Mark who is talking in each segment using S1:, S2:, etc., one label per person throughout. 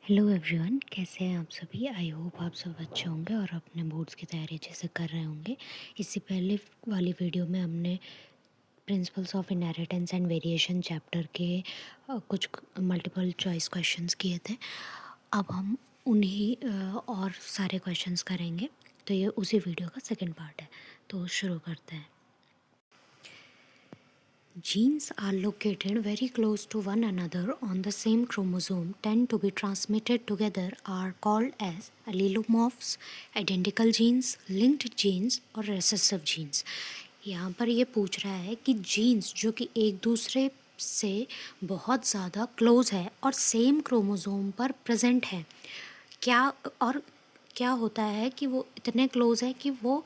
S1: Hello everyone, कैसे हैं आप सभी। आई होप आप सब अच्छे होंगे और अपने बोर्ड्स की तैयारी अच्छे से कर रहे होंगे। इससे पहले वाली वीडियो में हमने principles of inheritance and variation chapter के कुछ मल्टीपल चॉइस क्वेश्चंस किए थे। अब हम उन्हीं और सारे क्वेश्चंस करेंगे। तो ये उसी वीडियो का सेकंड पार्ट है, तो शुरू करते हैं। Genes are located very close to one another on the same chromosome, tend to be transmitted together, are called as allelomorphs, identical genes, linked genes और recessive genes। यहाँ पर ये पूछ रहा है कि जीन्स जो कि एक दूसरे से बहुत ज़्यादा क्लोज है और सेम क्रोमोसोम पर प्रेजेंट है, क्या होता है कि वो इतने क्लोज है कि वो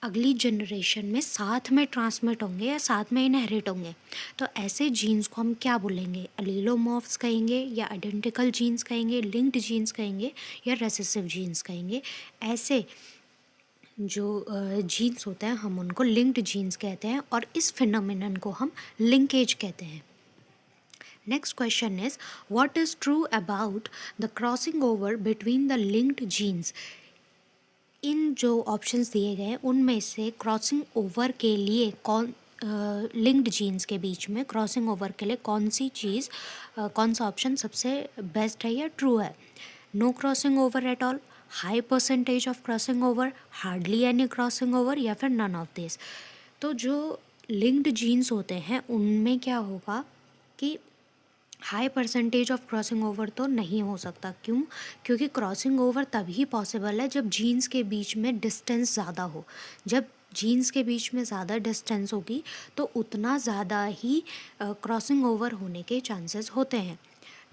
S1: अगली जनरेशन में साथ में ट्रांसमिट होंगे या साथ में इनहेरिट होंगे। तो ऐसे जीन्स को हम क्या बोलेंगे? अलीलोमॉर्फ्स कहेंगे या आइडेंटिकल जीन्स कहेंगे, लिंक्ड जीन्स कहेंगे या रेसेसिव जीन्स कहेंगे। ऐसे जो जीन्स होते हैं हम उनको लिंक्ड जीन्स कहते हैं और इस फिनोमिनन को हम लिंकेज कहते हैं। Next question is what is true about the crossing over between the linked genes. इन जो ऑप्शंस दिए गए उनमें से क्रॉसिंग ओवर के लिए लिंक्ड जीन्स के बीच में क्रॉसिंग ओवर के लिए कौन सा ऑप्शन सबसे बेस्ट है या ट्रू है? No crossing over at all, high percentage of crossing over, hardly any crossing over या फिर नन ऑफ दिस। तो जो लिंक्ड जीन्स होते हैं उनमें क्या होगा कि high percentage of crossing over तो नहीं हो सकता। क्यों? क्योंकि क्रॉसिंग ओवर तभी पॉसिबल है जब जीन्स के बीच में डिस्टेंस ज़्यादा हो। जब जीन्स के बीच में ज़्यादा डिस्टेंस होगी तो उतना ज़्यादा ही क्रॉसिंग ओवर होने के चांसेस होते हैं।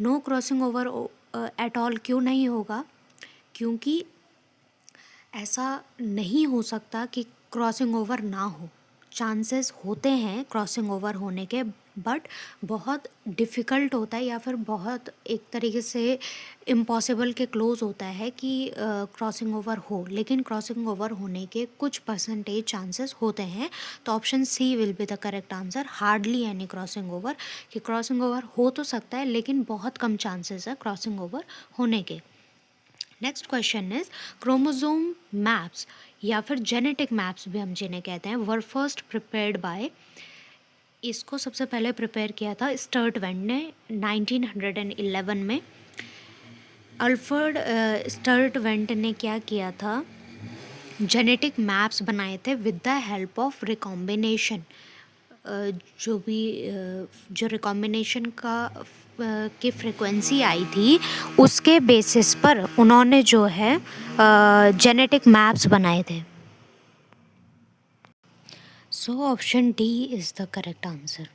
S1: No crossing over at all क्यों नहीं होगा? क्योंकि ऐसा नहीं हो सकता कि क्रॉसिंग ओवर ना हो। चांसेस होते हैं क्रॉसिंग ओवर होने के, बट बहुत डिफ़िकल्ट होता है या फिर बहुत एक तरीके से इम्पॉसिबल के क्लोज होता है कि क्रॉसिंग ओवर हो, लेकिन क्रॉसिंग ओवर होने के कुछ परसेंटेज चांसेस होते हैं। तो option C will be the correct answer, hardly any crossing over. कि क्रॉसिंग ओवर हो तो सकता है लेकिन बहुत कम चांसेस है क्रॉसिंग ओवर होने के। Next question is chromosome maps या फिर जेनेटिक मैप्स भी हम जिन्हें कहते हैं वर फर्स्ट प्रिपेयर्ड बाय। इसको सबसे पहले प्रिपेयर किया था स्टर्ट वेंट ने 1911 में। अल्फ्रेड स्टर्ट वेंट ने क्या किया था? जेनेटिक मैप्स बनाए थे with the help of recombination. जो रिकॉम्बिनेशन की फ्रिक्वेंसी आई थी उसके बेसिस पर उन्होंने जो है जेनेटिक मैप्स बनाए थे। So option D is the correct answer.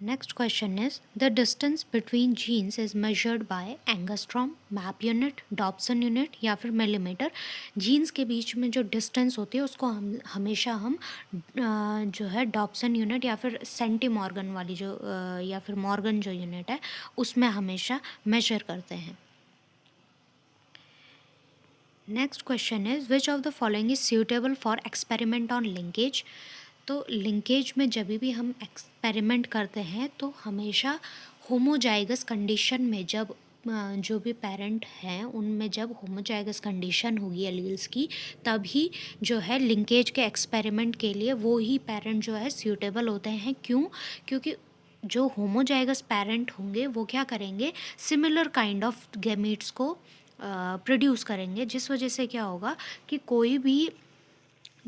S1: Next question is the distance between genes is measured by angstrom, map unit, Dobson unit या फिर मिलीमीटर। जीन्स के बीच में जो डिस्टेंस होती है उसको हम हमेशा जो है डॉप्सन यूनिट या फिर सेंटी मॉर्गन वाली या फिर मॉर्गन जो यूनिट है उसमें हमेशा मेजर करते हैं। Next question is which of the following is suitable for experiment on linkage. तो लिंकेज में जब भी हम एक्सपेरिमेंट करते हैं तो हमेशा होमोजाइगस कंडीशन में जब जो भी पेरेंट हैं उनमें जब होमोजाइगस कंडीशन होगी एलील्स की, तभी जो है लिंकेज के एक्सपेरिमेंट के लिए वो ही पेरेंट जो है सूटेबल होते हैं। क्यों? क्योंकि जो होमोजाइगस पेरेंट होंगे वो क्या करेंगे, सिमिलर काइंड ऑफ गैमीट्स को प्रोड्यूस करेंगे, जिस वजह से क्या होगा कि कोई भी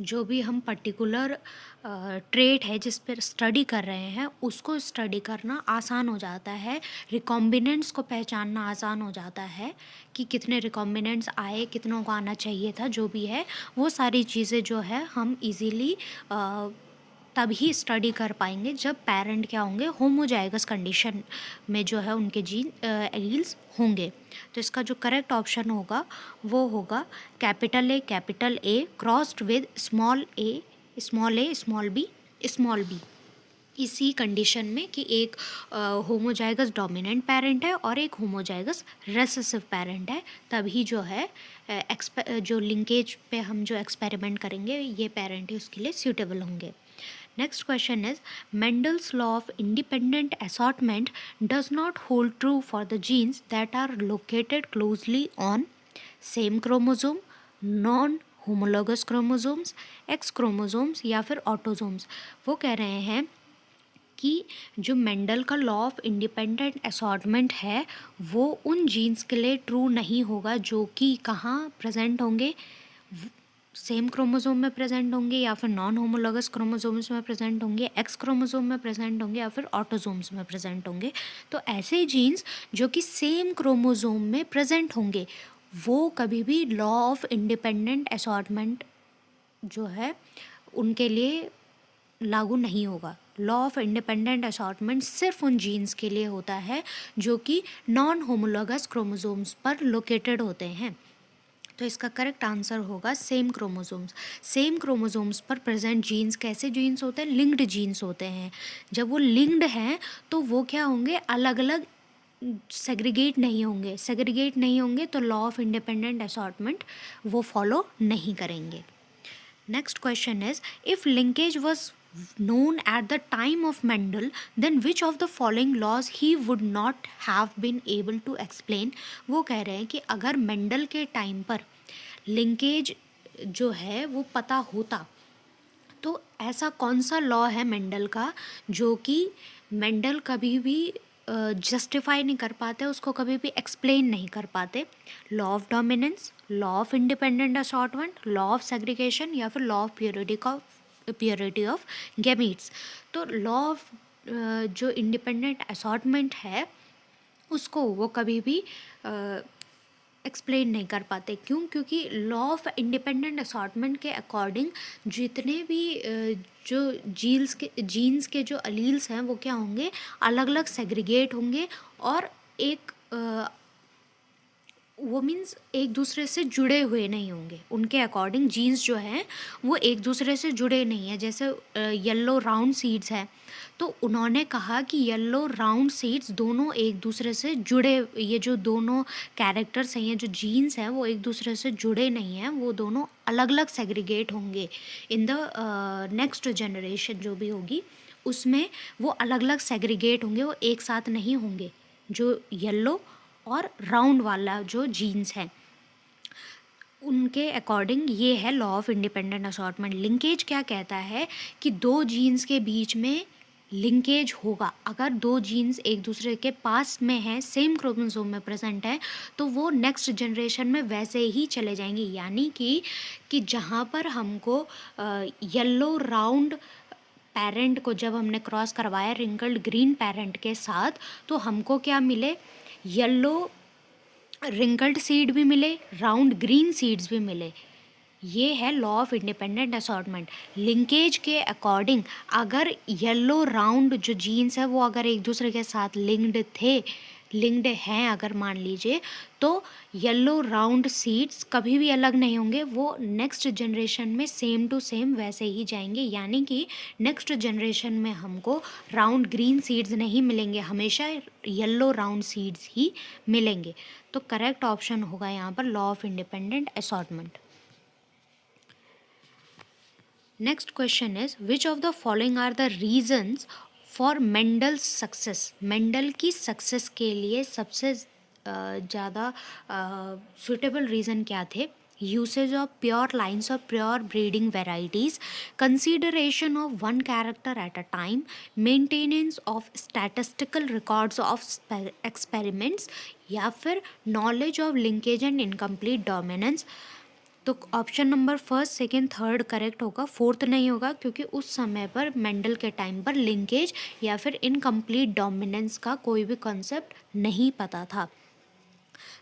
S1: जो भी हम पर्टिकुलर ट्रेट है जिस पर स्टडी कर रहे हैं उसको स्टडी करना आसान हो जाता है, रिकॉम्बिनेंट्स को पहचानना आसान हो जाता है कि कितने रिकॉम्बिनेंट्स आए, कितनों को आना चाहिए था, जो भी है वो सारी चीज़ें जो है हम इजीली तभी स्टडी कर पाएंगे जब पेरेंट क्या होंगे, होमोजाइगस कंडीशन में जो है उनके जीन एलील्स होंगे। तो इसका जो करेक्ट ऑप्शन होगा वो होगा capital A crossed with small A small B. इसी कंडीशन में कि एक होमोजाइगस डोमिनेंट पेरेंट है और एक होमोजाइगस रेसेसिव पेरेंट है, तभी जो है जो लिंकेज पे हम जो एक्सपेरिमेंट करेंगे ये पेरेंट है उसके लिए सूटेबल होंगे। Next question is, Mendel's law of independent assortment does not hold true for the genes that are located closely on same chromosome, non homologous chromosomes, X chromosomes या फिर ऑटोसोम्स। वो कह रहे हैं कि जो मेंडल का लॉ ऑफ इंडिपेंडेंट असॉर्टमेंट है वो उन जीन्स के लिए ट्रू नहीं होगा जो कि कहाँ प्रेजेंट होंगे, सेम क्रोमोसोम में प्रेजेंट होंगे या फिर नॉन होमोलॉगस क्रोमोसोम्स में प्रेजेंट होंगे, एक्स क्रोमोसोम में प्रेजेंट होंगे या फिर ऑटोसोम्स में प्रेजेंट होंगे। तो ऐसे जीन्स जो कि सेम क्रोमोसोम में प्रेजेंट होंगे वो कभी भी लॉ ऑफ इंडिपेंडेंट असॉर्टमेंट जो है उनके लिए लागू नहीं होगा। लॉ ऑफ इंडिपेंडेंट असॉर्टमेंट सिर्फ उन जीन्स के लिए होता है जो कि नॉन होमोलॉगस क्रोमोसोम्स पर लोकेटेड होते हैं। तो इसका करेक्ट आंसर होगा सेम क्रोमोसोम्स। सेम क्रोमोसोम्स पर प्रेजेंट जीन्स कैसे जीन्स होते हैं? लिंक्ड जीन्स होते हैं। जब वो लिंक्ड हैं तो वो क्या होंगे? अलग अलग सेग्रीगेट नहीं होंगे। सेग्रीगेट नहीं होंगे तो लॉ ऑफ इंडिपेंडेंट असॉर्टमेंट वो फॉलो नहीं करेंगे। Next question is, if linkage was known at the time of Mendel, then which of the following laws he would not have been able to explain? वो कह रहे हैं कि अगर Mendel के टाइम पर लिंकेज जो है वो पता होता तो ऐसा कौन सा लॉ है मेंडल का जो कि मेंडल कभी भी जस्टिफाई नहीं कर पाते, उसको कभी भी एक्सप्लेन नहीं कर पाते? Law of dominance, law of independent assortment, law of segregation या फिर law of purity of gametes. तो लॉ ऑफ जो इंडिपेंडेंट असॉर्टमेंट है उसको वो कभी भी एक्सप्लेन नहीं कर पाते। क्यों? क्योंकि लॉ ऑफ इंडिपेंडेंट असॉर्टमेंट के अकॉर्डिंग जितने भी जो जीन्स के जो अलील्स हैं वो क्या होंगे? अलग अलग सेग्रीगेट होंगे और एक वो मीन्स एक दूसरे से जुड़े हुए नहीं होंगे। उनके अकॉर्डिंग जीन्स जो हैं वो एक दूसरे से जुड़े नहीं हैं। जैसे येलो राउंड सीड्स हैं तो उन्होंने कहा कि येलो राउंड सीड्स दोनों एक दूसरे से जुड़े, ये जो दोनों कैरेक्टर्स हैं, ये जो जीन्स हैं वो एक दूसरे से जुड़े नहीं हैं, वो दोनों अलग अलग सेग्रीगेट होंगे। इन द नेक्स्ट जनरेशन जो भी होगी उसमें वो अलग अलग सेग्रीगेट होंगे, वो एक साथ नहीं होंगे। जो येलो और राउंड वाला जो जीन्स है उनके अकॉर्डिंग ये है law of independent assortment. Linkage क्या कहता है कि दो जीन्स के बीच में लिंकेज होगा। अगर दो जीन्स एक दूसरे के पास में हैं, सेम क्रोमोसोम में प्रेजेंट है, तो वो नेक्स्ट जनरेशन में वैसे ही चले जाएंगे। यानी कि जहाँ पर हमको येलो राउंड पेरेंट को जब हमने क्रॉस करवाया रिंकल्ड ग्रीन पेरेंट के साथ तो हमको क्या मिले? येलो रिंकल्ड सीड भी मिले, राउंड ग्रीन सीड्स भी मिले। ये है law of independent assortment. Linkage के अकॉर्डिंग अगर येलो राउंड जो जीन्स है वो अगर एक दूसरे के साथ लिंक्ड हैं अगर मान लीजिए, तो येलो राउंड सीड्स कभी भी अलग नहीं होंगे, वो नेक्स्ट जनरेशन में सेम टू सेम वैसे ही जाएंगे। यानी कि नेक्स्ट जनरेशन में हमको राउंड ग्रीन सीड्स नहीं मिलेंगे, हमेशा येलो राउंड सीड्स ही मिलेंगे। तो करेक्ट ऑप्शन होगा यहाँ पर law of independent assortment. Next question is, which of the following are the reasons for Mendel's success? Mendel की सक्सेस के लिए सबसे ज़्यादा सुटेबल रीज़न क्या थे? यूसेज ऑफ प्योर लाइन्स और pure breeding varieties, consideration of one character at a time, maintenance of statistical records of experiments या फिर knowledge of linkage and incomplete dominance. तो option number first, second, third correct होगा, fourth नहीं होगा क्योंकि उस समय पर मेंडल के टाइम पर लिंकेज या फिर इनकम्प्लीट डोमिनेंस का कोई भी कॉन्सेप्ट नहीं पता था।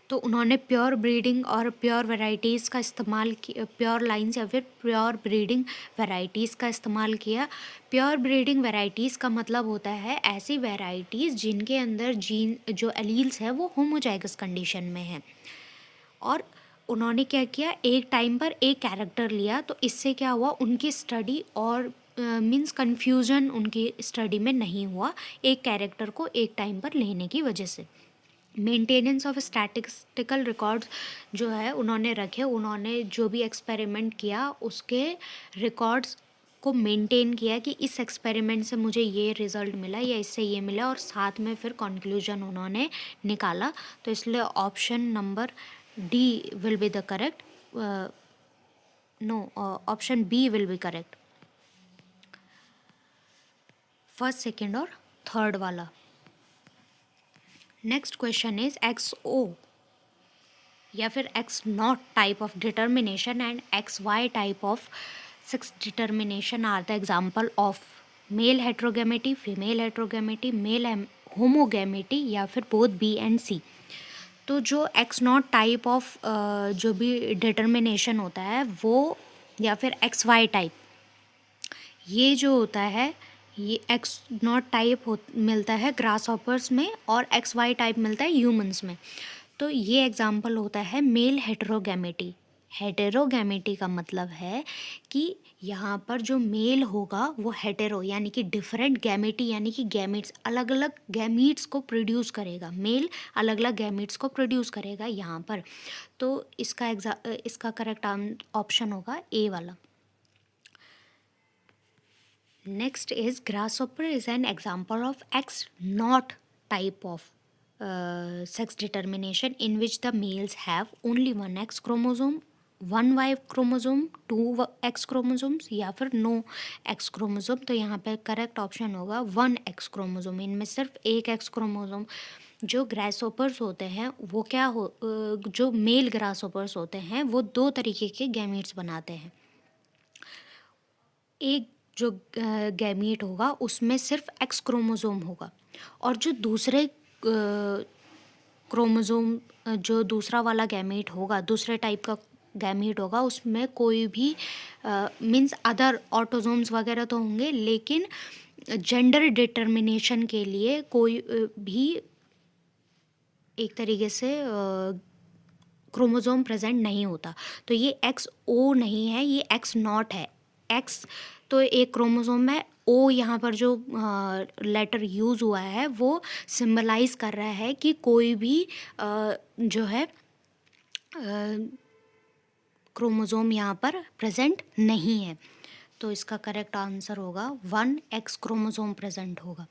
S1: तो उन्होंने प्योर ब्रीडिंग और प्योर वैरायटीज़ का इस्तेमाल किया, प्योर लाइन्स या फिर प्योर ब्रीडिंग वैरायटीज़ का इस्तेमाल किया। प्योर ब्रीडिंग वैरायटीज़ का मतलब होता है ऐसी वैरायटीज़ जिनके अंदर जीन जो एलील्स हैं वो होमोजाइगस कंडीशन में हैं। और उन्होंने क्या किया, एक टाइम पर एक कैरेक्टर लिया, तो इससे क्या हुआ, उनकी स्टडी और मीन्स कन्फ्यूजन उनकी स्टडी में नहीं हुआ एक कैरेक्टर को एक टाइम पर लेने की वजह से। मेंटेनेंस ऑफ स्टैटिस्टिकल रिकॉर्ड्स जो है उन्होंने रखे, उन्होंने जो भी एक्सपेरिमेंट किया उसके रिकॉर्ड्स को मेंटेन किया कि इस एक्सपेरिमेंट से मुझे ये रिज़ल्ट मिला या इससे ये मिला, और साथ में फिर कंक्लूजन उन्होंने निकाला। तो इसलिए option number D will be the correct, no, option B will be correct, first, second और थर्ड वाला। Next question is X O या फिर X not type of determination and X Y type of sex determination are the example of male heterogamety, female heterogamety, male homogamety या फिर both B and सी। तो जो x not type of जो भी determination होता है वो, या फिर एक्स वाई टाइप, ये जो होता है ये एक्स नॉट टाइप मिलता है ग्रास हॉपर्स में और एक्स वाई टाइप मिलता है ह्यूमंस में। तो ये एग्जाम्पल होता है मेल हेटेरोगैमेटी। हेटेरोगैमेटी का मतलब है कि यहाँ पर जो मेल होगा वो हेटेरो यानी कि डिफरेंट गैमेटी यानी कि गैमेट्स, अलग अलग गैमीट्स को प्रोड्यूस करेगा। मेल अलग अलग गैमेट्स को प्रोड्यूस करेगा यहाँ पर। तो इसका करेक्ट ऑप्शन होगा ए वाला। Next is grasshopper is an example of X naught type of sex determination in which the males have only one X chromosome, one Y chromosome, two X chromosomes या फिर no X chromosome। तो यहाँ पे correct option होगा one X chromosome, इनमें सिर्फ एक X chromosome। जो ग्रासहोपर्स होते हैं वो जो मेल ग्रासहोपर्स होते हैं वो दो तरीके के गैमीट्स बनाते हैं। एक जो गैमीट होगा उसमें सिर्फ एक्स क्रोमोसोम होगा, और जो दूसरे क्रोमोसोम जो दूसरा वाला गैमीट होगा, दूसरे टाइप का गैमीट होगा, उसमें कोई भी मीन्स अदर ऑटोसोम्स वगैरह तो होंगे, लेकिन जेंडर डिटर्मिनेशन के लिए कोई भी एक तरीके से क्रोमोसोम प्रेजेंट नहीं होता। तो ये एक्स ओ नहीं है, ये एक्स नॉट है। एक्स तो एक क्रोमोसोम में, ओ यहाँ पर जो लेटर यूज़ हुआ है वो सिंबलाइज कर रहा है कि कोई भी जो है क्रोमोसोम यहाँ पर प्रेजेंट नहीं है। तो इसका करेक्ट आंसर होगा वन एक्स क्रोमोसोम प्रेजेंट होगा।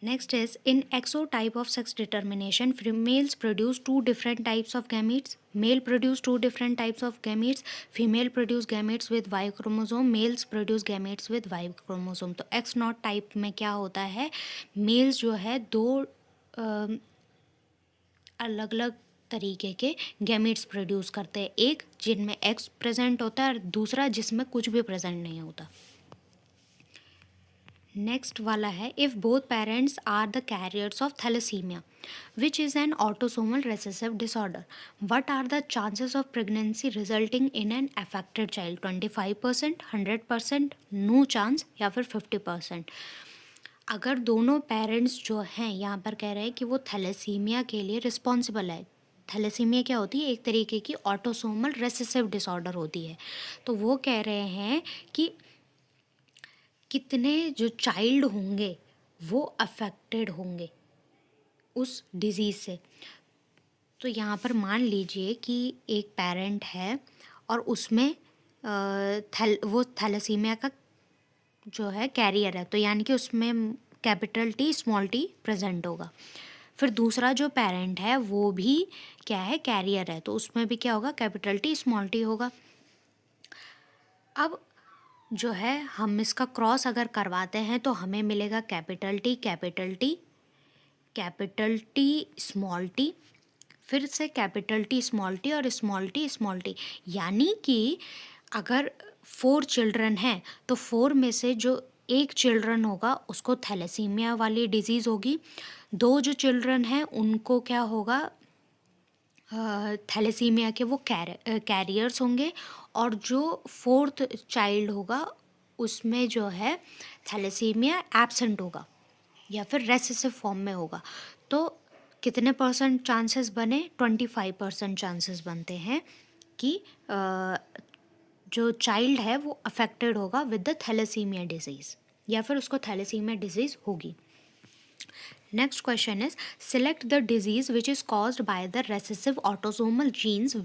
S1: Next is in XO type of sex determination, females produce two different types of gametes. Male produce two different types of gametes. Female produce gametes with Y chromosome. Males produce gametes with Y chromosome. तो X not type में क्या होता है, mails जो है दो अलग अलग तरीके के गैमेट्स प्रोड्यूस करते हैं, एक जिनमें X प्रेजेंट होता है और दूसरा जिसमें कुछ भी प्रेजेंट नहीं होता। नेक्स्ट वाला है if both parents are the carriers of thalassaemia which is an autosomal recessive disorder, what are the chances of pregnancy resulting in an affected child? 25%, 100%, no chance या फिर 50%। अगर दोनों पेरेंट्स जो हैं, यहाँ पर कह रहे हैं कि वो थैलेसीमिया के लिए रिस्पॉन्सिबल है। थैलेसीमिया क्या होती है? एक तरीके की ऑटोसोमल रेसेसिव डिसऑर्डर होती है। तो वो कह रहे हैं कि कितने जो चाइल्ड होंगे वो अफेक्टेड होंगे उस डिज़ीज़ से। तो यहाँ पर मान लीजिए कि एक पेरेंट है और उसमें वो थैलेसीमिया का जो है कैरियर है, तो यानी कि उसमें capital T small T present होगा। फिर दूसरा जो पेरेंट है वो भी क्या है, कैरियर है, तो उसमें भी क्या होगा, कैपिटल टी स्मॉल टी होगा। अब जो है हम इसका क्रॉस अगर करवाते हैं तो हमें मिलेगा capital T capital T, capital T small T, फिर से कैपिटल टी स्मॉल टी और स्मॉल टी स्मॉल टी। यानी कि अगर 4 चिल्ड्रन हैं तो 4 में से जो एक चिल्ड्रन होगा उसको थैलेसीमिया वाली डिजीज़ होगी, 2 जो चिल्ड्रन हैं उनको क्या होगा, थैलेसीमिया के वो कैरियर्स होंगे, और जो 4th चाइल्ड होगा उसमें जो है थैलेसीमिया एब्सेंट होगा या फिर रेसेसिव फॉर्म में होगा। तो कितने परसेंट चांसेस बने? 25% चांसेस बनते हैं कि जो चाइल्ड है वो अफेक्टेड होगा विद द थैलेसीमिया डिजीज़ या फिर उसको थैलेसीमिया डिजीज़ होगी। Next question is, select the disease which is caused by the recessive autosomal genes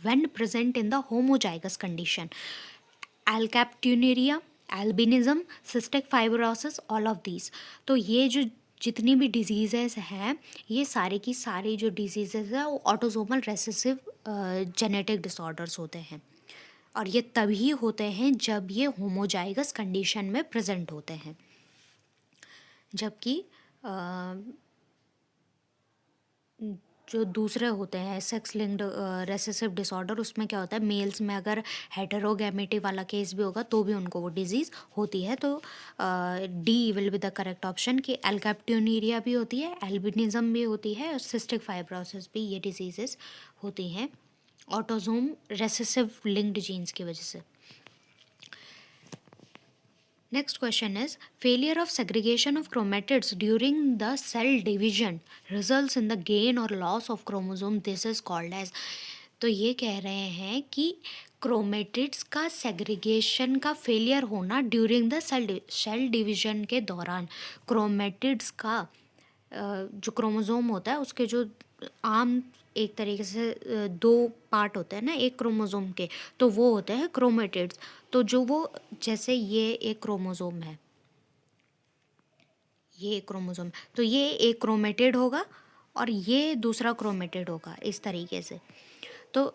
S1: when present in the homozygous condition. Alkapturia, albinism, cystic fibrosis, all of these. तो ये जो जितनी भी diseases हैं, ये सारे की सारी जो डिजीज़ेस है वो ऑटोसोमल रेसेसिव जेनेटिक डिसऑर्डर्स होते हैं, और ये तभी होते हैं जब ये होमोजाइगस कंडीशन में प्रेजेंट होते हैं। जबकि जो दूसरे होते हैं सेक्स लिंक्ड रेसेसिव डिसऑर्डर, उसमें क्या होता है, मेल्स में अगर हेटेरोगैमेटी वाला केस भी होगा तो भी उनको वो डिजीज़ होती है। तो D will be the correct option कि एल्कैप्टोन्यूरिया भी होती है, एल्बिनिज्म भी होती है, और सिस्टिक फाइब्रोसिस भी, ये डिजीजेस होती हैं ऑटोसोम रेसेसिव लिंक्ड जीन्स की वजह से। Next question is, failure of segregation of chromatids during the cell division results in the gain or loss of chromosome. This is called as, तो ये कह रहे हैं कि क्रोमेटिड्स का सेग्रीगेशन का फेलियर होना ड्यूरिंग द सेल डिवीजन के दौरान, क्रोमेटिड्स का जो क्रोमोसोम होता है उसके जो आम एक तरीके से दो पार्ट होते हैं ना एक क्रोमोसोम के, तो वो होते हैं क्रोमेटिड्स। तो जो वो, जैसे ये एक क्रोमोसोम है, ये एक क्रोमोसोम, तो ये एक क्रोमेटिड होगा और ये दूसरा क्रोमेटिड होगा, इस तरीके से। तो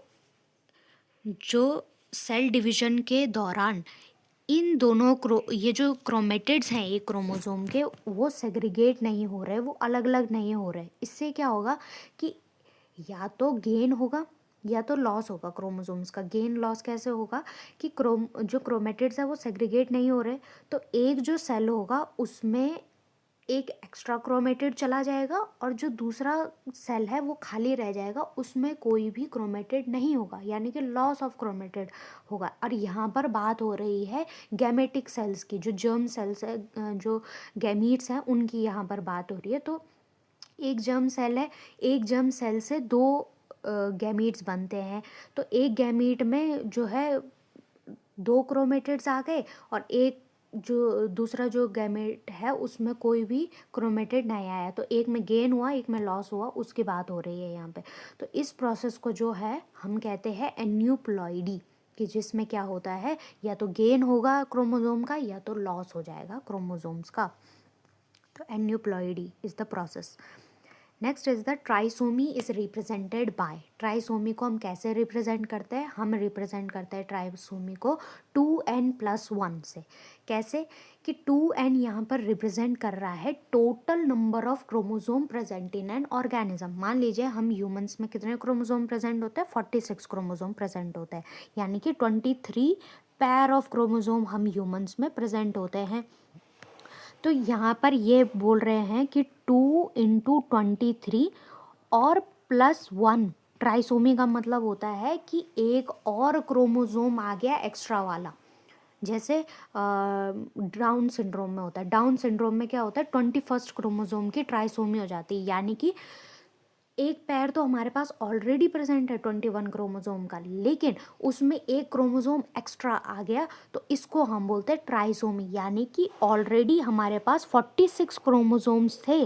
S1: जो सेल डिवीजन के दौरान इन दोनों ये जो क्रोमेटिड्स हैं एक क्रोमोसोम के, वो सेग्रीगेट नहीं हो रहे, वो अलग अलग नहीं हो रहे। इससे क्या होगा कि या तो गेन होगा या तो लॉस होगा क्रोमोसोम्स का। गेन लॉस कैसे होगा कि जो क्रोमेटिड्स है वो सेग्रीगेट नहीं हो रहे, तो एक जो सेल होगा उसमें एक एक्स्ट्रा क्रोमेटिड चला जाएगा और जो दूसरा सेल है वो खाली रह जाएगा, उसमें कोई भी क्रोमेटिड नहीं होगा, यानी कि लॉस ऑफ क्रोमेटिड होगा। और यहाँ पर बात हो रही है गैमेटिक सेल्स की, जो जर्म सेल्स है, जो गैमीट्स हैं उनकी यहाँ पर बात हो रही है। तो एक जर्म सेल है, एक जर्म सेल से दो गैमीट्स बनते हैं, तो एक गैमीट में जो है दो क्रोमेटिड्स आ गए और एक जो दूसरा जो गैमेट है उसमें कोई भी क्रोमेटिड नहीं आया, तो एक में गेन हुआ एक में लॉस हुआ, उसकी बात हो रही है यहाँ पे। तो इस प्रोसेस को जो है हम कहते हैं एन्यूप्लॉइडी, कि जिसमें क्या होता है या तो गेन होगा क्रोमोसोम का या तो लॉस हो जाएगा क्रोमोसोम्स का। तो aneuploidy is the process. Next is the trisomy is represented by. Trisomy को हम कैसे रिप्रेजेंट करते हैं, हम रिप्रेजेंट करते हैं ट्राइसोमी को 2n+1 से। कैसे कि 2n यहाँ पर रिप्रेजेंट कर रहा है total number of chromosome present in an organism. मान लीजिए हम ह्यूमंस में कितने क्रोमोसोम प्रेजेंट होते हैं, 46 क्रोमोसोम प्रेजेंट होते हैं, यानी कि 23 पेयर ऑफ क्रोमोसोम हम ह्यूमंस में प्रेजेंट होते हैं। तो यहाँ पर ये बोल रहे हैं कि 2 × 23 और +1, ट्राइसोमी का मतलब होता है कि एक और क्रोमोसोम आ गया एक्स्ट्रा वाला। जैसे डाउन सिंड्रोम में होता है, डाउन सिंड्रोम में क्या होता है 21 क्रोमोसोम की ट्राइसोमी हो जाती है, यानी कि एक पैर तो हमारे पास ऑलरेडी प्रेजेंट है 21 क्रोमोसोम का, लेकिन उसमें एक क्रोमोसोम एक्स्ट्रा आ गया, तो इसको हम बोलते हैं ट्राइसोमी। यानी कि ऑलरेडी हमारे पास 46 क्रोमोसोम्स थे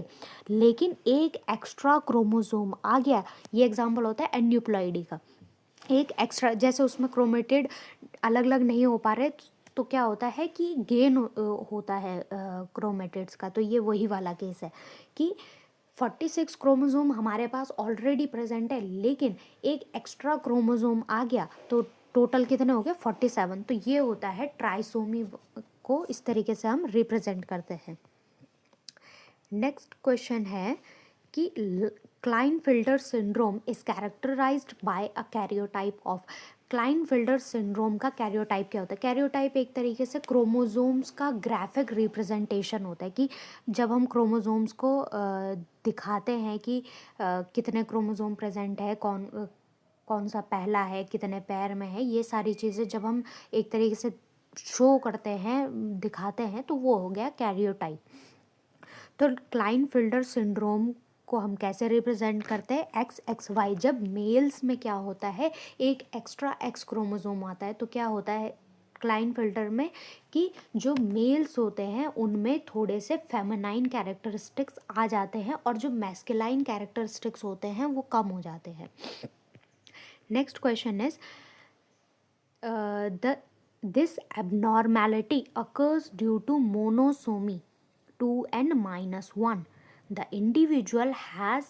S1: लेकिन एक एक्स्ट्रा क्रोमोसोम आ गया। ये एग्जांपल होता है एन्यूप्लॉइडी का, एक एक्स्ट्रा, जैसे उसमें क्रोमेटिड अलग अलग नहीं हो पा रहे, तो क्या होता है कि गेन होता है क्रोमेटिड्स का। तो ये वही वाला केस है कि 46 क्रोमोसोम हमारे पास ऑलरेडी प्रेजेंट है लेकिन एक एक्स्ट्रा क्रोमोसोम आ गया, तो टोटल कितने हो गए 47। तो ये होता है ट्राइसोमी को इस तरीके से हम रिप्रेजेंट करते हैं। नेक्स्ट क्वेश्चन है कि Klinefelter syndrome is characterized by a karyotype of. Klinefelter syndrome का कैरियोटाइप क्या होता है? कैरियोटाइप एक तरीके से क्रोमोसोम्स का ग्राफिक रिप्रेजेंटेशन होता है कि जब हम क्रोमोसोम्स को दिखाते हैं कि कितने क्रोमोसोम प्रेजेंट है, कौन सा पहला है, कितने पैर में है, ये सारी चीज़ें जब हम एक तरीके से शो करते हैं, दिखाते हैं, तो वो हो गया कैरियोटाइप। तो क्लाइनफिल्टर सिंड्रोम को हम कैसे रिप्रेजेंट करते हैं, XXY। जब मेल्स में क्या होता है एक एक्स्ट्रा X क्रोमोसोम आता है, तो क्या होता है क्लाइनफेल्टर में कि जो मेल्स होते हैं उनमें थोड़े से फेमिनाइन कैरेक्टरिस्टिक्स आ जाते हैं और जो मैस्कुलाइन कैरेक्टरिस्टिक्स होते हैं वो कम हो जाते हैं. Next question is this abnormality occurs due to monosomy 2n-1. The individual has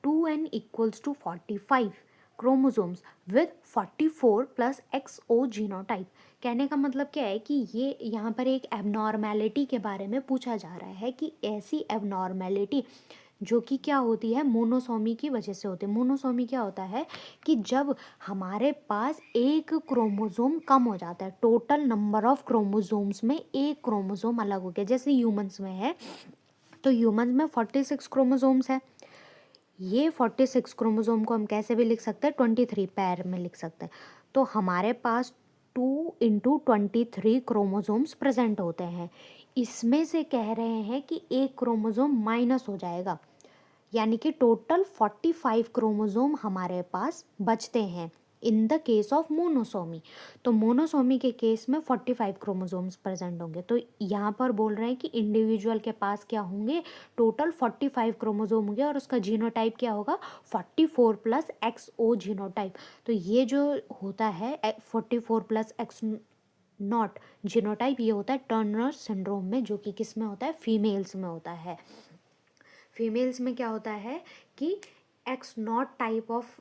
S1: 2n equals to 45 chromosomes with 44 plus XO genotype. कहने का मतलब क्या है कि ये यहाँ पर एक एबनॉर्मेलिटी के बारे में पूछा जा रहा है कि ऐसी एबनॉर्मेलिटी जो कि क्या होती है, मोनोसोमी की वजह से होती है. मोनोसोमी क्या होता है कि जब हमारे पास एक क्रोमोसोम कम हो जाता है, टोटल नंबर ऑफ क्रोमोसोम्स में एक क्रोमोसोम अलग हो गया. जैसे ह्यूमंस में है तो ह्यूमंस में 46 क्रोमोसोम्स है. ये 46 क्रोमोसोम को हम कैसे भी लिख सकते हैं, 23 पैर में लिख सकते हैं. तो हमारे पास 2 × 23 क्रोमोसोम्स प्रेजेंट होते हैं. इसमें से कह रहे हैं कि एक क्रोमोसोम माइनस हो जाएगा, यानी कि टोटल 45 क्रोमोसोम हमारे पास बचते हैं in the case of monosomy. तो मोनोसोमी के केस में 45 क्रोमोसोम्स प्रेजेंट होंगे. तो यहाँ पर बोल रहे हैं कि इंडिविजुअल के पास क्या होंगे, टोटल 45 क्रोमोसोम होंगे और उसका जीनोटाइप क्या होगा, 44 प्लस XO जीनोटाइप. तो ये जो होता है 44 प्लस X0 जीनोटाइप, ये होता है टर्नर सिंड्रोम में, जो कि किस में होता है, फीमेल्स में होता है. फीमेल्स में क्या होता है कि X0 टाइप ऑफ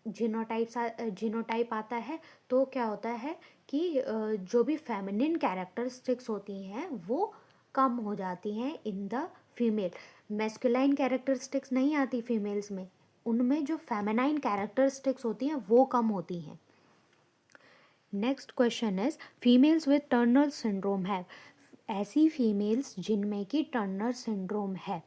S1: जीनोटाइप आता है. तो क्या होता है कि जो भी फेमिनिन कैरेक्टरिस्टिक्स होती हैं वो कम हो जाती हैं in the female. Masculine characteristics नहीं आती फीमेल्स में, उनमें जो फेमिनाइन कैरेक्टरिस्टिक्स होती हैं वो कम होती हैं. Next question is females with Turner syndrome है. ऐसी फीमेल्स जिनमें कि टर्नर सिंड्रोम है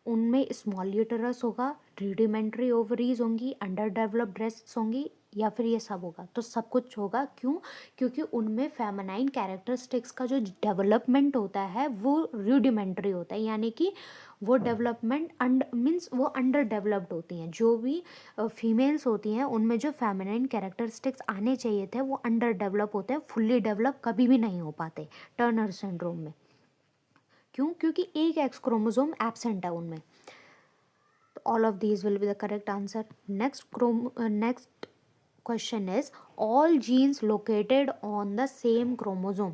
S1: उनमें स्मॉल यूटेरस होगा, रूडिमेंट्री ओवरीज होंगी, अंडर डेवलप्ड ब्रेस्ट्स होंगी, या फिर ये सब होगा. तो सब कुछ होगा. क्यों? क्योंकि उनमें फेमिनाइन कैरेक्टरिस्टिक्स का जो डेवलपमेंट होता है वो रूडिमेंट्री होता है, यानी कि वो डेवलपमेंट मीन्स वो अंडर डेवलप्ड होती हैं. जो भी फीमेल्स होती हैं उनमें जो फेमिनाइन कैरेक्टरिस्टिक्स आने चाहिए थे वो अंडर डेवलप होते हैं, फुल्ली डेवलप कभी भी नहीं हो पाते टर्नर सिंड्रोम में. क्यों? क्योंकि एक एक्स क्रोमोसोम एब्सेंट है उनमें. All of these will be the correct answer. Next question is all genes located on the same chromosome.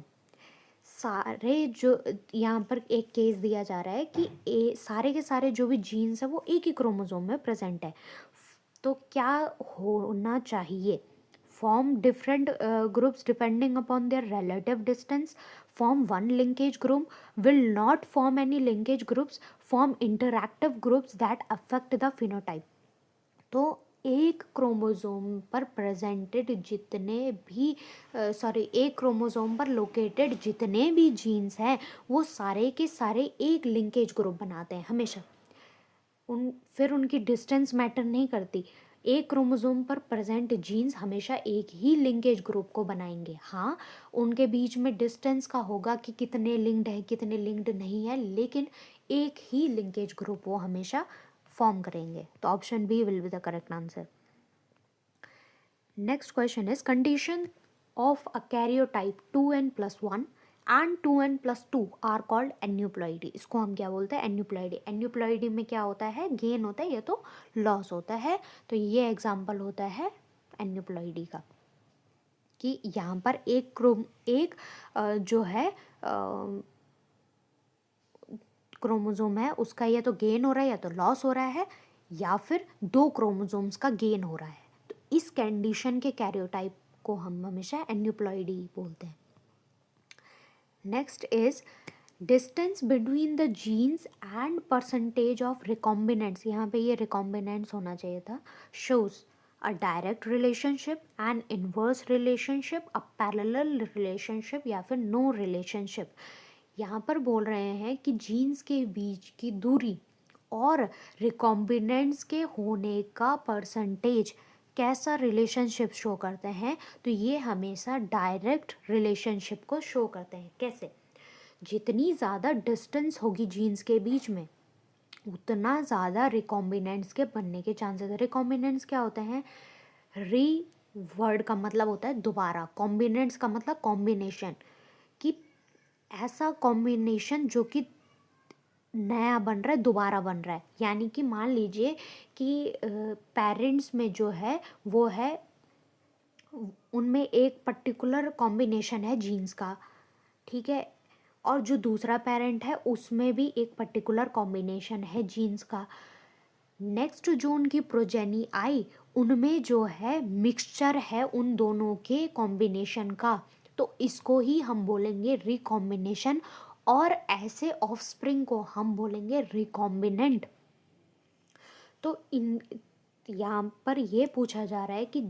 S1: सारे जो यहाँ पर एक केस दिया जा रहा है कि सारे के सारे जो भी जीन्स है वो एक ही क्रोमोसोम में प्रेजेंट है. तो क्या होना चाहिए? Form different groups depending upon their relative distance, form one linkage group, will not form any linkage groups, form interactive groups that affect the phenotype. तो एक क्रोमोसोम पर प्रेजेंटेड जितने भी एक क्रोमोसोम पर लोकेटेड जितने भी जीन्स हैं वो सारे के सारे एक लिंकेज ग्रुप बनाते हैं हमेशा. फिर उनकी डिस्टेंस मैटर नहीं करती. एक क्रोमोसोम पर प्रेजेंट जीन्स हमेशा एक ही लिंकेज ग्रुप को बनाएंगे. हाँ, उनके बीच में डिस्टेंस का होगा कि कितने लिंक्ड है कितने लिंक्ड नहीं है, लेकिन एक ही लिंकेज ग्रुप वो हमेशा फॉर्म करेंगे. तो option B will be the correct answer. Next question is condition of a karyotype 2n+1 and 2n+2 are called aneuploidy. इसको हम क्या बोलते हैं? एन्यूप्लॉइडी. एन्यूप्लॉइडी में क्या होता है? गेन होता है या तो लॉस होता है. तो ये एग्जाम्पल होता है एन्यूप्लॉइडी का कि यहाँ पर एक जो है क्रोमोसोम है उसका या तो गेन हो रहा है या तो लॉस हो रहा है, या फिर दो क्रोमोसोम्स का गेन हो रहा है. तो इस कंडीशन के कैरियोटाइप को हम हमेशा एन्यूप्लॉइडी बोलते हैं. Next is distance between the genes and percentage of recombinants. यहाँ पे ये रिकॉम्बिनेंट्स होना चाहिए था. Shows a direct relationship, an inverse relationship, a parallel relationship, या फिर नो रिलेशनशिप. यहाँ पर बोल रहे हैं कि जीन्स के बीच की दूरी और रिकॉम्बिनेंट्स के होने का परसेंटेज कैसा रिलेशनशिप शो करते हैं. तो ये हमेशा डायरेक्ट रिलेशनशिप को शो करते हैं. कैसे? जितनी ज़्यादा डिस्टेंस होगी जीन्स के बीच में उतना ज़्यादा रिकॉम्बिनेंट्स के बनने के चांसेस है. रिकॉम्बिनेंट्स क्या होते हैं? वर्ड का मतलब होता है दोबारा, कॉम्बिनेंट्स का मतलब कॉम्बिनेशन, कि ऐसा कॉम्बिनेशन जो कि नया बन रहा है, दोबारा बन रहा है। यानी कि मान लीजिए कि पेरेंट्स में जो है वो है, उनमें एक पर्टिकुलर कॉम्बिनेशन है जीन्स का, ठीक है, और जो दूसरा पेरेंट है उसमें भी एक पर्टिकुलर कॉम्बिनेशन है जीन्स का। नेक्स्ट जो उनकी प्रोजेनी आई, उनमें जो है मिक्सचर है उन दोनों के कॉम्बिनेशन का, तो इसको ही हम बोलेंगे रिकॉम्बिनेशन, और ऐसे ऑफस्प्रिंग को हम बोलेंगे रिकॉम्बिनेंट। तो इन यहाँ पर ये पूछा जा रहा है कि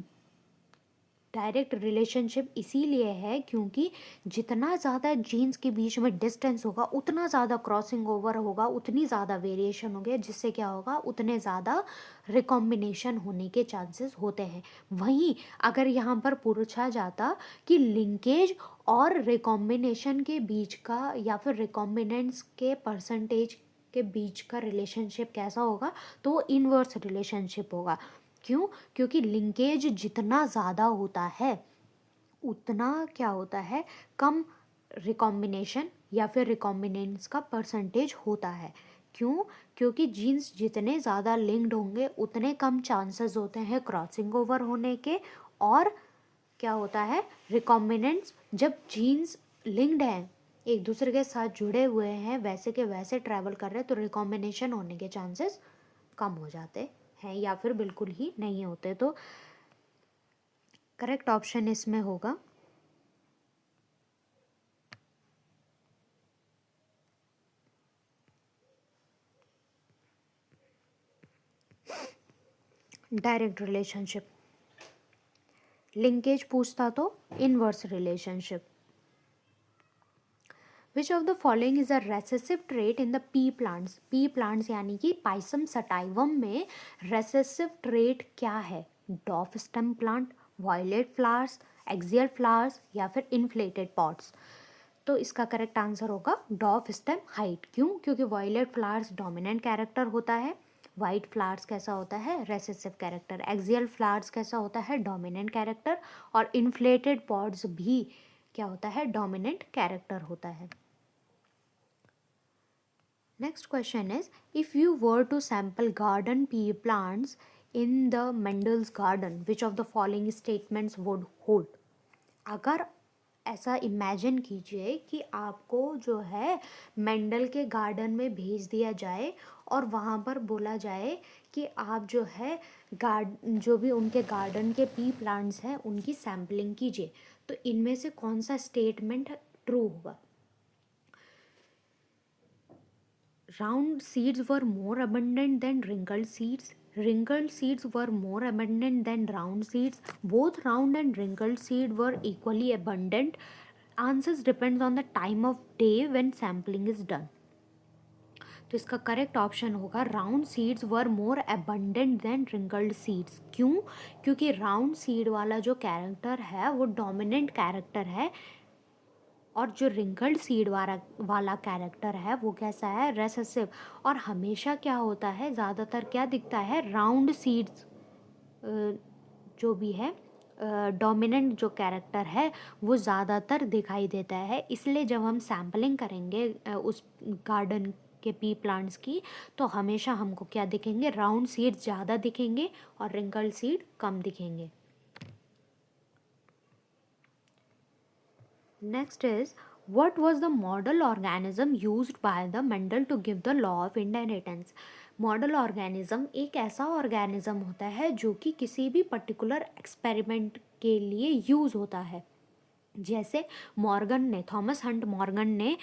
S1: डायरेक्ट रिलेशनशिप इसीलिए है क्योंकि जितना ज़्यादा जीन्स के बीच में डिस्टेंस होगा उतना ज़्यादा क्रॉसिंग ओवर होगा, उतनी ज़्यादा वेरिएशन होगी, जिससे क्या होगा, उतने ज़्यादा रिकॉम्बिनेशन होने के चांसेस होते हैं। वहीं अगर यहाँ पर पूछा जाता कि लिंकेज और रिकॉम्बिनेशन के बीच का या फिर रिकॉम्बिनेंट्स के परसेंटेज के बीच का रिलेशनशिप कैसा होगा, तो वो इनवर्स रिलेशनशिप होगा। क्यों? क्योंकि लिंकेज जितना ज़्यादा होता है उतना क्या होता है, कम रिकॉम्बिनेशन या फिर रिकॉम्बिनेंट्स का परसेंटेज होता है। क्यों? क्योंकि जीन्स जितने ज़्यादा लिंक्ड होंगे उतने कम चांसेस होते हैं क्रॉसिंग ओवर होने के। और क्या होता है, रिकॉम्बिनेंट्स जब जीन्स लिंक्ड हैं, एक दूसरे के साथ जुड़े हुए हैं, वैसे के वैसे ट्रैवल कर रहे हैं, तो रिकॉम्बिनेशन होने के चांसेस कम हो जाते हैं या फिर बिल्कुल ही नहीं होते। तो करेक्ट ऑप्शन इसमें होगा डायरेक्ट रिलेशनशिप। लिंकेज पूछता तो inverse relationship. Which of the following is a recessive trait in the pea plants. Pea plants यानी कि पाइसम सटाइवम में रेसेसिव ट्रेट क्या है? Dwarf stem plant, violet flowers, axial flowers या फिर इन्फ्लेटेड पॉट्स। तो इसका करेक्ट आंसर होगा डॉफ स्टेम हाइट। क्यों? क्योंकि वायलेट फ्लावर्स डोमिनेंट कैरेक्टर होता है, वाइट फ्लावर्स कैसा होता है, रेसेसिव कैरेक्टर, एक्सियल फ्लावर्स कैसा होता है, डोमिनेंट कैरेक्टर, और इन्फ्लेटेड पॉड्स भी क्या होता है, डोमिनेंट कैरेक्टर होता है। Next question is, if you were to sample garden pea plants in the Mendel's garden, which of the following statements would hold. अगर ऐसा इमेजिन कीजिए कि आपको जो है मेंडल के गार्डन में भेज दिया जाए और वहाँ पर बोला जाए कि आप जो है जो भी उनके गार्डन के पी प्लांट्स हैं उनकी सैम्पलिंग कीजिए, तो इनमें से कौन सा स्टेटमेंट ट्रू होगा? Round seeds were more abundant than wrinkled seeds. Wrinkled seeds were more abundant than round seeds. Both round and wrinkled seed were equally abundant. Answers depends on the time of day when sampling is done. तो इसका correct option होगा round seeds were more abundant than wrinkled seeds. क्यों? क्योंकि round seed वाला जो character है वो dominant character है, और जो रिंकल्ड सीड वाला कैरेक्टर है वो कैसा है, रेसेसिव। और हमेशा क्या होता है, ज़्यादातर क्या दिखता है, राउंड सीड्स जो भी है डोमिनेंट जो कैरेक्टर है वो ज़्यादातर दिखाई देता है। इसलिए जब हम सैम्पलिंग करेंगे उस गार्डन के पी प्लांट्स की, तो हमेशा हमको क्या दिखेंगे, राउंड सीड्स ज़्यादा दिखेंगे और रिंकल्ड सीड कम दिखेंगे। Next is, what was the model organism used by the Mendel to give the law of inheritance? Model organism एक ऐसा ऑर्गेनिज्म होता है जो कि किसी भी पर्टिकुलर एक्सपेरिमेंट के लिए यूज़ होता है। जैसे मॉर्गन ने, थॉमस हंट मॉर्गन ने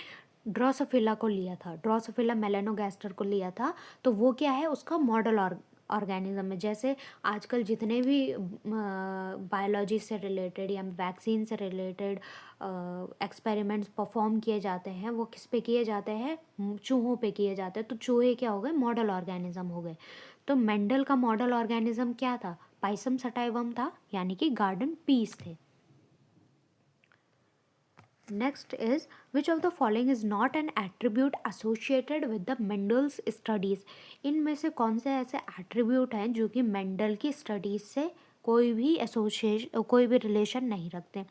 S1: ड्रोसोफिला को लिया था, ड्रोसोफिला मेलेनोगास्टर को लिया था, तो वो क्या है, उसका मॉडल ऑर्गेनिज्म है। जैसे आजकल जितने भी बायोलॉजी से रिलेटेड या वैक्सीन से रिलेटेड एक्सपेरिमेंट्स परफॉर्म किए जाते हैं, वो किस पे किए जाते हैं, चूहों पे किए जाते हैं। तो चूहे क्या हो गए, मॉडल ऑर्गेनिज्म हो गए। तो मेंडल का मॉडल ऑर्गेनिज्म क्या था, पाइसम सटाइवम था, यानी कि गार्डन पीस थे। Next is, which of the following is not an attribute associated with the Mendel's studies? इनमें से कौन से ऐसे attribute हैं जो कि मेंडल की स्टडीज से कोई भी एसोसिएशन, कोई भी रिलेशन नहीं रखते।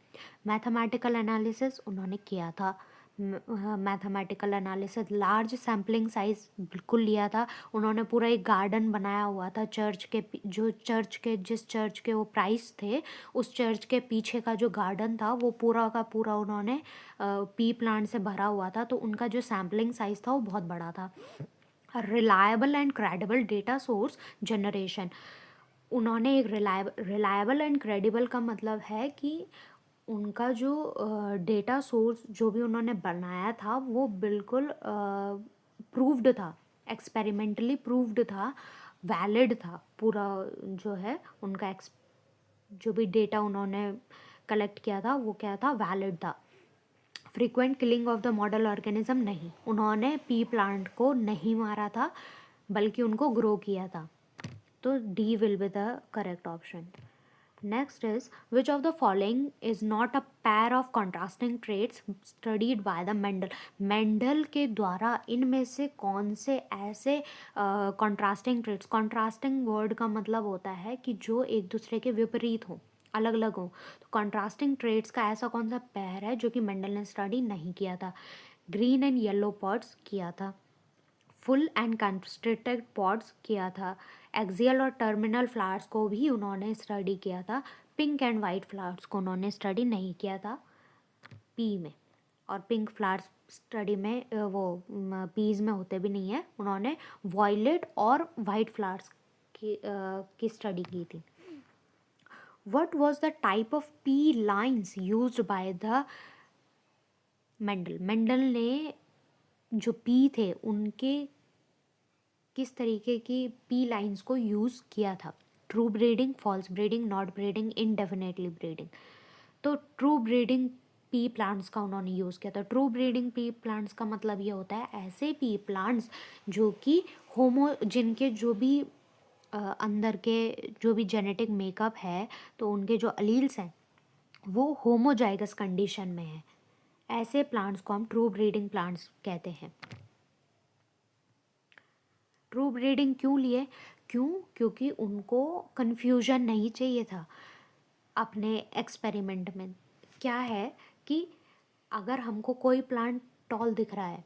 S1: मैथमेटिकल एनालिसिस उन्होंने किया था, mathematical analysis, large sampling size बिल्कुल लिया था उन्होंने। पूरा एक गार्डन बनाया हुआ था चर्च के जो चर्च के जिस चर्च के वो प्राइस थे, उस चर्च के पीछे का जो गार्डन था वो पूरा का पूरा उन्होंने पी प्लांट से भरा हुआ था। तो उनका जो सैम्पलिंग साइज था वो बहुत बड़ा था। Reliable and credible data source generation, उन्होंने एक रिलायबल एंड क्रेडिबल का मतलब है कि उनका जो डेटा सोर्स जो भी उन्होंने बनाया था वो बिल्कुल प्रूव्ड था, एक्सपेरिमेंटली प्रूव्ड था, वैलिड था। पूरा जो है उनका जो भी डेटा उन्होंने कलेक्ट किया था वो क्या था, वैलिड था। Frequent killing of the model organism, नहीं, उन्होंने पी प्लांट को नहीं मारा था बल्कि उनको ग्रो किया था। तो D will be the correct option. Next is, which of the following is not a pair of contrasting traits studied by the Mendel? Mendel के द्वारा इनमें से कौन से ऐसे contrasting traits, contrasting वर्ड का मतलब होता है कि जो एक दूसरे के विपरीत हों, अलग अलग हों। तो contrasting traits का ऐसा कौन सा पेयर है जो कि मेंडल ने स्टडी नहीं किया था? ग्रीन एंड येलो पॉड्स किया था, फुल एंड कंस्ट्रिक्टेड पॉड्स किया था, एक्सियल और टर्मिनल फ्लावर्स को भी उन्होंने स्टडी किया था, पिंक एंड वाइट फ्लावर्स को उन्होंने स्टडी नहीं किया था पी में। और पिंक फ्लावर्स स्टडी में वो पीज में होते भी नहीं है, उन्होंने वॉयलेट और वाइट फ्लावर्स की स्टडी की थी। What was the type of P lines used by the Mendel? Mendel ने जो पी थे उनके किस तरीके की पी लाइंस को यूज़ किया था? True breeding, false breeding, not breeding, indefinitely breeding. तो ट्रू ब्रीडिंग पी प्लांट्स का उन्होंने यूज़ किया था। ट्रू ब्रीडिंग पी प्लांट्स का मतलब ये होता है ऐसे पी प्लांट्स जो कि जिनके जो भी अंदर के जो भी जेनेटिक मेकअप है, तो उनके जो अलील्स हैं वो होमोजाइगस कंडीशन में है, ऐसे प्लांट्स को हम ट्रू ब्रीडिंग प्लांट्स कहते हैं। ट्रू ब्रीडिंग क्यों लिए? क्योंकि उनको कन्फ्यूजन नहीं चाहिए था अपने एक्सपेरिमेंट में। क्या है कि अगर हमको कोई प्लांट टॉल दिख रहा है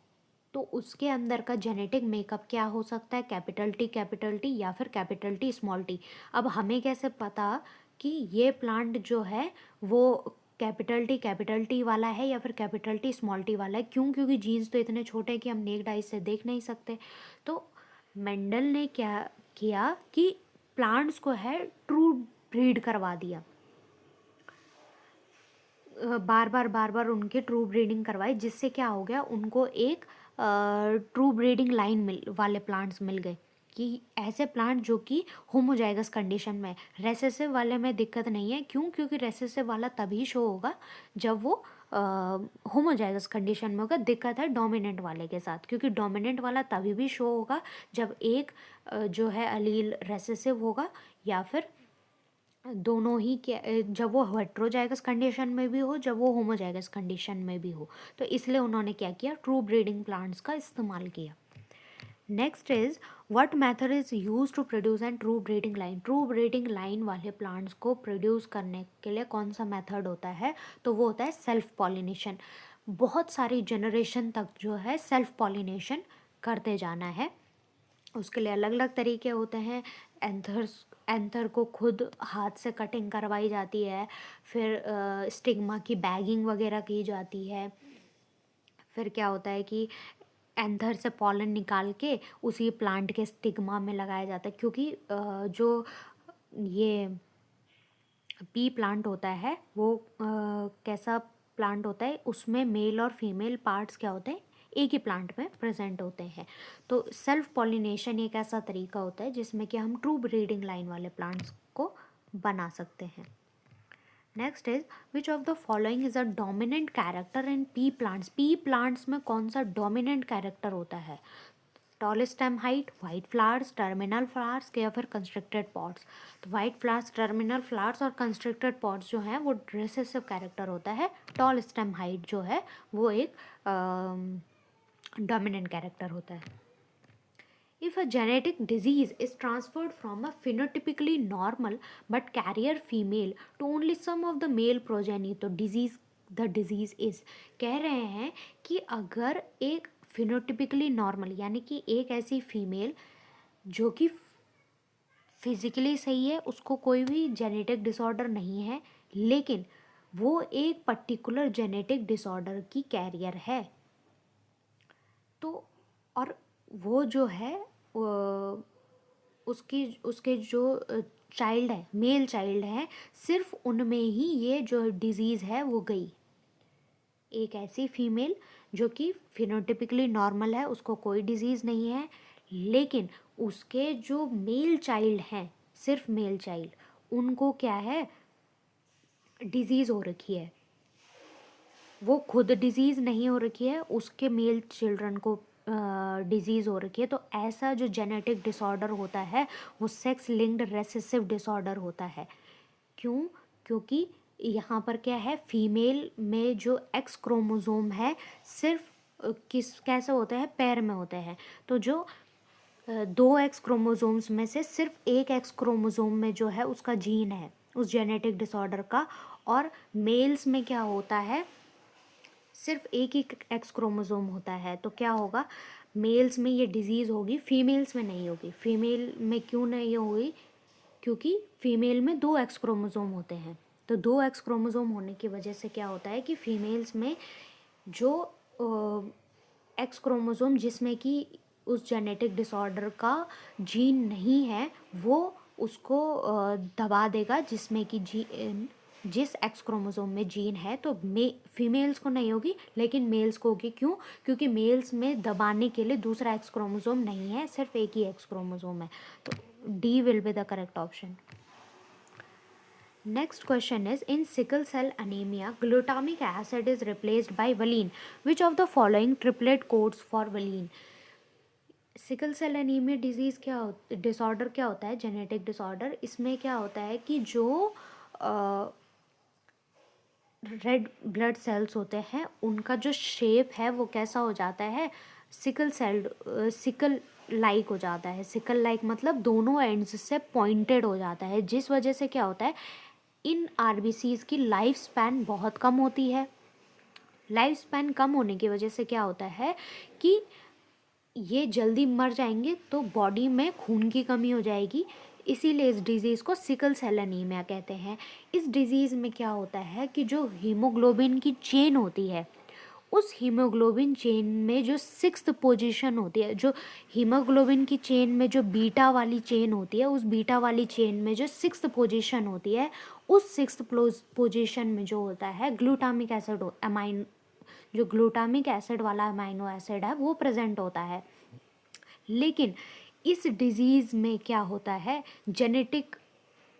S1: तो उसके अंदर का जेनेटिक मेकअप क्या हो सकता है, कैपिटल टी या फिर कैपिटल टी स्मॉल टी। अब हमें कैसे पता कि ये प्लांट जो है वो कैपिटल टी वाला है या फिर कैपिटल टी स्मॉल टी वाला है? क्योंकि जीन्स तो इतने छोटे हैं कि हम नेक्ड आइज से देख नहीं सकते। तो मेंडल ने क्या किया कि प्लांट्स को है ट्रू ब्रीड करवा दिया, बार बार उनके ट्रू ब्रीडिंग करवाई, जिससे क्या हो गया, उनको एक ट्रू ब्रीडिंग लाइन वाले प्लांट्स मिल गए कि ऐसे प्लांट जो कि होमोजाइगस कंडीशन में। रेसेसिव वाले में दिक्कत नहीं है, क्योंकि रेसेसिव वाला तभी शो होगा जब वो होमोजाइगस कंडीशन में होगा। दिक्कत है डोमिनेंट वाले के साथ, क्योंकि डोमिनेंट वाला तभी भी शो होगा जब एक जो है अलील रेसेसिव होगा या फिर दोनों ही जब वो हेट्रोजाइगस कंडीशन में भी हो, जब वो होमोजाइगस कंडीशन में भी हो। तो इसलिए उन्होंने क्या किया, ट्रू ब्रीडिंग प्लांट्स का इस्तेमाल किया। Next is, what method is use to produce an true breeding line? True breeding line वाले प्लांट्स को प्रोड्यूस करने के लिए कौन सा मेथड होता है? तो वो होता है सेल्फ पॉलिनेशन। बहुत सारी जनरेशन तक जो है सेल्फ पॉलिनेशन करते जाना है। उसके लिए अलग अलग तरीके होते हैं। एंथर को खुद हाथ से कटिंग करवाई जाती है, फिर स्टिग्मा की बैगिंग वगैरह की जाती है। फिर क्या होता है कि एंथर से पॉलन निकाल के उसी प्लांट के स्टिग्मा में लगाया जाता है, क्योंकि जो ये पी प्लांट होता है वो कैसा प्लांट होता है, उसमें मेल और फीमेल पार्ट्स क्या होते हैं, एक ही प्लांट में प्रेजेंट होते हैं। तो सेल्फ पॉलिनेशन एक ऐसा तरीका होता है जिसमें कि हम ट्रू ब्रीडिंग लाइन वाले प्लांट्स को बना सकते हैं। Next is, which of the following is a dominant character in pea plants? Pea plants में कौन सा डोमिनेंट कैरेक्टर होता है? Tall stem height, white flowers, terminal flowers या फिर कंस्ट्रक्टेड पॉट्स? तो वाइट फ्लावर्स, टर्मिनल फ्लावर्स और कंस्ट्रक्टेड पॉट्स जो हैं वो रिसेसिव कैरेक्टर होता है। टॉल स्टेम हाइट जो है वो एक डोमिनेंट कैरेक्टर होता है। If a genetic disease is transferred from a phenotypically normal but carrier female to only some of the male progeny, तो disease is, कह रहे हैं कि अगर एक phenotypically normal यानी कि एक ऐसी फीमेल जो कि फिजिकली सही है, उसको कोई भी जेनेटिक डिसऑर्डर नहीं है, लेकिन वो एक पर्टिकुलर जेनेटिक डिसऑर्डर की कैरियर है, तो और वो जो है उसकी उसके जो चाइल्ड है, मेल चाइल्ड है, सिर्फ उनमें ही ये जो डिजीज़ है वो गई। एक ऐसी फीमेल जो कि फिनोटिपिकली नॉर्मल है, उसको कोई डिजीज़ नहीं है, लेकिन उसके जो मेल चाइल्ड हैं, सिर्फ मेल चाइल्ड, उनको क्या है, डिजीज़ हो रखी है। वो खुद डिजीज़ नहीं हो रखी है, उसके मेल चिल्ड्रन को डिजीज़ हो रखी है। तो ऐसा जो जेनेटिक डिसऑर्डर होता है वो सेक्स लिंक्ड रेसेसिव डिसऑर्डर होता है। क्यों? क्योंकि यहाँ पर क्या है, फीमेल में जो एक्स क्रोमोसोम है सिर्फ कैसे होते हैं, पैर में होते हैं। तो जो 2 एक्स क्रोमोसोम्स में से सिर्फ एक एक्स क्रोमोसोम में जो है उसका जीन है उस जेनेटिक डिसऑर्डर का, और मेल्स में क्या होता है, सिर्फ एक ही एक्स क्रोमोसोम होता है। तो क्या होगा, मेल्स में ये डिजीज़ होगी, फीमेल्स में नहीं होगी। फीमेल में क्यों नहीं होगी? क्योंकि फीमेल में 2 एक्स क्रोमोसोम होते हैं। तो 2 एक्स क्रोमोसोम होने की वजह से क्या होता है कि फीमेल्स में जो एक्स क्रोमोसोम जिसमें कि उस जेनेटिक डिसऑर्डर का जीन नहीं है, वो उसको दबा देगा, जिसमें कि जिस एक्स क्रोमोसोम में जीन है। तो फीमेल्स को नहीं होगी, लेकिन मेल्स को होगी। क्यों? क्योंकि मेल्स में दबाने के लिए दूसरा एक्स क्रोमोसोम नहीं है, सिर्फ एक ही एक्स क्रोमोसोम है। तो D will be the correct option. Next question is, in sickle cell anemia, glutamic acid is replaced by valine. Which of the following triplet codes for valine? Sickle cell anaemia disorder क्या होता है, genetic disorder. इसमें क्या होता है कि जो red blood cells होते हैं उनका जो शेप है वो कैसा हो जाता है, सिकल लाइक हो जाता है। सिकल लाइक मतलब दोनों एंड्स से पॉइंटेड हो जाता है, जिस वजह से क्या होता है, इन आरबीसीज की लाइफ स्पैन बहुत कम होती है। लाइफ स्पैन कम होने की वजह से क्या होता है कि ये जल्दी मर जाएंगे, तो बॉडी में खून की कमी हो जाएगी। इसीलिए इस डिज़ीज़ को सिकल सेल एनीमिया कहते हैं। इस डिज़ीज़ में क्या होता है कि जो हीमोग्लोबिन की चेन होती है, उस हीमोग्लोबिन चेन में जो 6th पोजीशन होती है, जो हीमोग्लोबिन की चेन में जो बीटा वाली चेन होती है, उस बीटा वाली चेन में जो 6th पोजीशन होती है, उस 6th पोजीशन में जो होता है ग्लूटामिक एसिड जो ग्लूटामिक एसिड वाला अमाइनो एसिड है वो प्रेजेंट होता है। लेकिन इस डिजीज़ में क्या होता है, जेनेटिक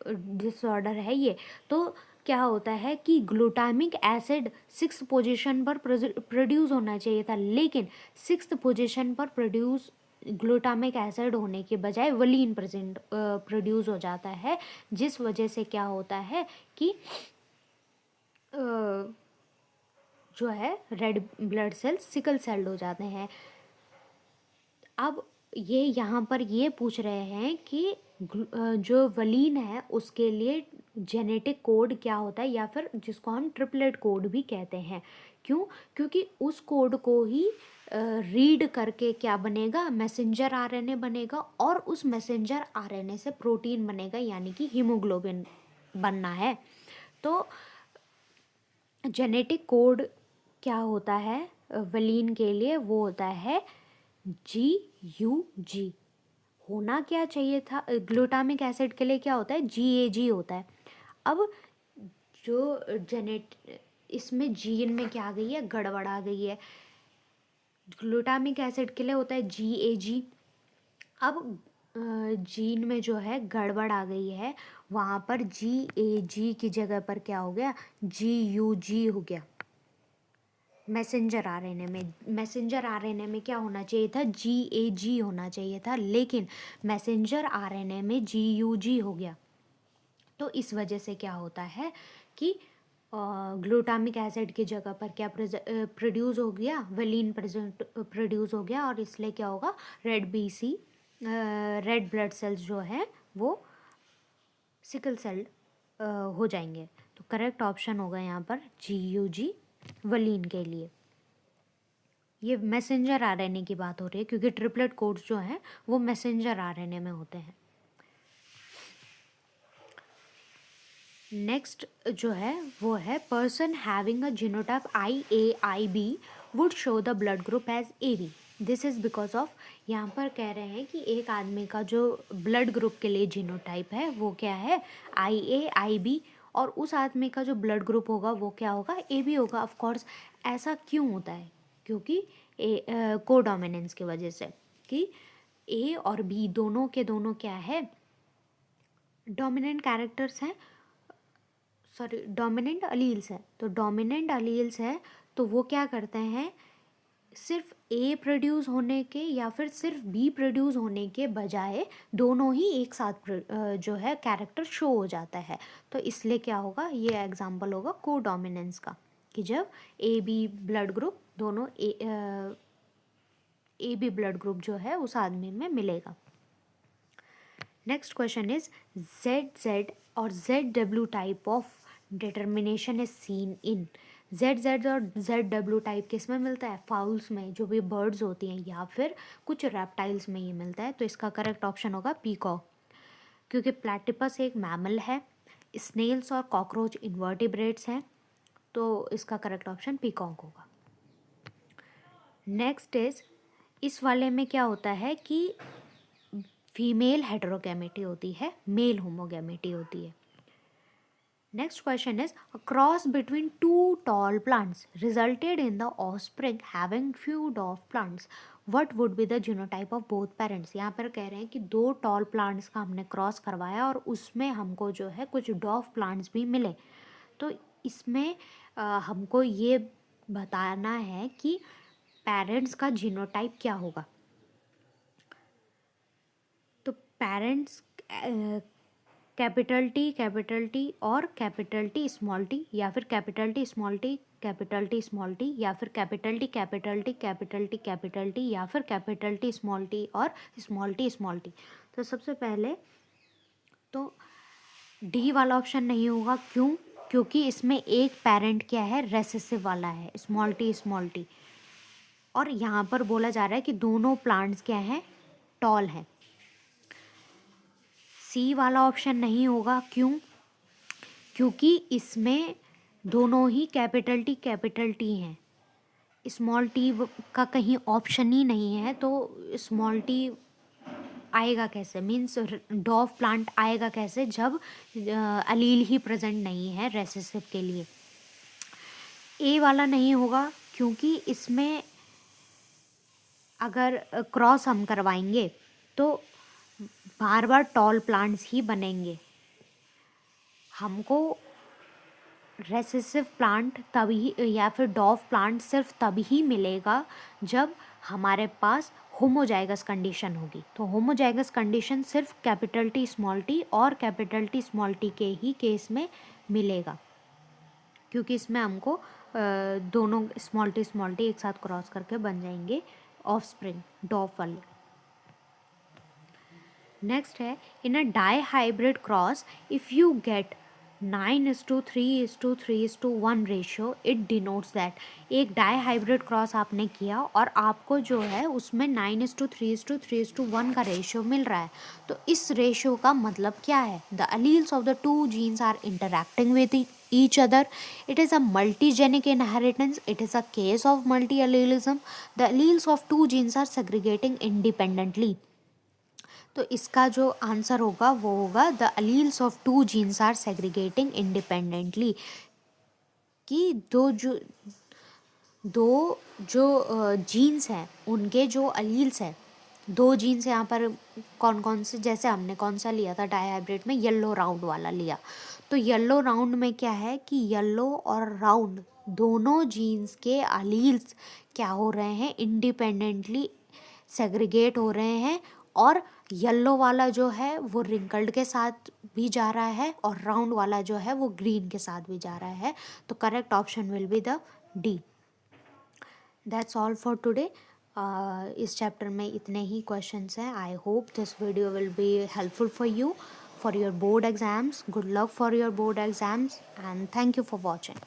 S1: डिसऑर्डर है ये, तो क्या होता है कि ग्लूटामिक एसिड 6th पोजीशन पर प्रोड्यूस होना चाहिए था, लेकिन 6th पोजीशन पर प्रोड्यूस ग्लूटामिक एसिड होने के बजाय वलीन प्रोड्यूस हो जाता है, जिस वजह से क्या होता है कि जो है red blood cells sickle sailed हो जाते हैं। अब ये यहाँ पर ये पूछ रहे हैं कि जो वलीन है उसके लिए जेनेटिक कोड क्या होता है, या फिर जिसको हम ट्रिपलेट कोड भी कहते हैं। क्यों? क्योंकि उस कोड को ही रीड करके क्या बनेगा, मैसेंजर आरएनए बनेगा, और उस मैसेंजर आरएनए से प्रोटीन बनेगा, यानी कि हीमोग्लोबिन बनना है। तो जेनेटिक कोड क्या होता है वलीन के लिए, वो होता है GUG। होना क्या चाहिए था, ग्लूटामिक एसिड के लिए क्या होता है, GAG होता है। अब जो इसमें जीन में क्या आ गई है, गड़बड़ आ गई है। ग्लूटामिक एसिड के लिए होता है GAG। अब जीन में जो है गड़बड़ आ गई है, वहाँ पर GAG की जगह पर क्या हो गया, GUG हो गया। मैसेंजर आरएनए में क्या होना चाहिए था, GAG होना चाहिए था, लेकिन मैसेंजर आरएनए में GUG हो गया। तो इस वजह से क्या होता है कि ग्लूटामिक एसिड की जगह पर क्या प्रोड्यूस हो गया, वलीन प्रोड्यूस हो गया, और इसलिए क्या होगा, red BC red blood cells जो है वो सिकल सेल हो जाएंगे। तो करेक्ट ऑप्शन होगा यहाँ पर GUG वलीन के लिए। ये मैसेंजर आरएनए की बात हो रही है क्योंकि ट्रिपलेट कोड्स जो हैं वो मैसेंजर आरएनए में होते हैं। नेक्स्ट जो है वो है person having a genotype IAIB would show the blood group as AB। This is because of, यहाँ पर कह रहे हैं कि एक आदमी का जो ब्लड ग्रुप के लिए जीनोटाइप है वो क्या है IAIB, और उस आदमी का जो ब्लड ग्रुप होगा वो क्या होगा AB होगा। ऑफ कोर्स ऐसा क्यों होता है, क्योंकि कोडोमिनेंस की वजह से कि A और B दोनों के दोनों क्या है डोमिनेंट कैरेक्टर्स हैं, सॉरी डोमिनेंट अलील्स है। तो डोमिनेंट अलील्स है तो वो क्या करते हैं सिर्फ A प्रोड्यूस होने के या फिर सिर्फ B प्रोड्यूस होने के बजाय दोनों ही एक साथ जो है कैरेक्टर शो हो जाता है। तो इसलिए क्या होगा, ये एग्जांपल होगा कोडोमिनेंस का कि जब AB ब्लड ग्रुप दोनों AB ब्लड ग्रुप जो है उस आदमी में मिलेगा। नेक्स्ट क्वेश्चन इज ZZ और ZW type of determination is seen in. ZZ और ZW टाइप किस में मिलता है, फाउल्स में, जो भी बर्ड्स होती हैं, या फिर कुछ रेप्टाइल्स में ये मिलता है। तो इसका करेक्ट ऑप्शन होगा पीकॉक, क्योंकि प्लैटिपस एक मैमल है, स्नेल्स और कॉकरोच इन्वर्टिब्रेट्स हैं, तो इसका करेक्ट ऑप्शन पीकॉक होगा। नेक्स्ट इज, इस वाले में क्या होता है कि फीमेल हेटेरोगैमेटी होती है, मेल होमोगैमेटी होती है। Next question is a cross between two tall plants resulted in the offspring having few डॉफ plants, what would be the genotype of both parents. यहाँ पर कह रहे हैं कि दो टॉल प्लांट्स का हमने क्रॉस करवाया और उसमें हमको जो है कुछ डॉफ प्लांट्स भी मिले। तो इसमें हमको ये बताना है कि पेरेंट्स का जीनोटाइप क्या होगा। तो पेरेंट्स कैपिटल T और कैपिटल T स्मॉल टी, या फिर capital T small T capital T small T, या फिर capital T capital T capital T capital T, या फिर कैपिटल T स्मॉल टी और स्मॉल टी स्मॉल टी। तो सबसे पहले तो D वाला ऑप्शन नहीं होगा, क्यों, क्योंकि इसमें एक पेरेंट क्या है रेसेसिव वाला है स्मॉल टी, और यहाँ पर बोला जा रहा है कि दोनों प्लांट्स क्या हैं टॉल हैं। C वाला ऑप्शन नहीं होगा, क्यों, क्योंकि इसमें दोनों ही कैपिटल T हैं, स्मॉल टी का कहीं ऑप्शन ही नहीं है, तो स्मॉल टी आएगा कैसे, मीन्स डॉफ प्लांट आएगा कैसे जब अलील ही प्रेजेंट नहीं है रेसेसिव के लिए। A वाला नहीं होगा, क्योंकि इसमें अगर क्रॉस हम करवाएंगे तो बार बार टॉल प्लांट्स ही बनेंगे, हमको रेसेसिव प्लांट तभी या फिर डॉफ प्लांट सिर्फ तभी मिलेगा जब हमारे पास होमोजाइगस कंडीशन होगी। तो होमोजाइगस कंडीशन सिर्फ कैपिटल T स्मॉल टी और कैपिटल T स्मॉल टी के ही केस में मिलेगा, क्योंकि इसमें हमको दोनों स्मॉल टी एक साथ क्रॉस करके बन जाएंगे ऑफस्प्रिंग डॉफ वाले। नेक्स्ट है in a dihybrid cross if you get 9:3:3:1 ratio it denotes that. एक डाई हाइब्रिड क्रॉस आपने किया और आपको जो है उसमें 9:3:3:1 का रेशियो मिल रहा है, तो इस रेशियो का मतलब क्या है, the alleles of the two genes are interacting with each other, it is a multigenic inheritance, it is a case of multi-allelism, the alleles of two genes are segregating independently। तो इसका जो answer होगा वो होगा the alleles of two genes are segregating independently, कि दो जो jeans हैं उनके जो अलील्स हैं, दो जीन्स यहाँ पर कौन कौन से, जैसे हमने कौन सा लिया था डायहाइब्रिड में, येलो राउंड वाला लिया, तो येलो राउंड में क्या है कि येलो और राउंड दोनों जीन्स के अलील्स क्या हो रहे हैं इंडिपेंडेंटली सेग्रीगेट हो रहे हैं, और येलो वाला जो है वो रिंकल्ड के साथ भी जा रहा है और राउंड वाला जो है वो ग्रीन के साथ भी जा रहा है। तो correct option will be the D। That's all for today. इस चैप्टर में इतने ही क्वेश्चंस हैं. I hope this video will be helpful for you for your board exams. Good luck for your board exams and thank you for watching.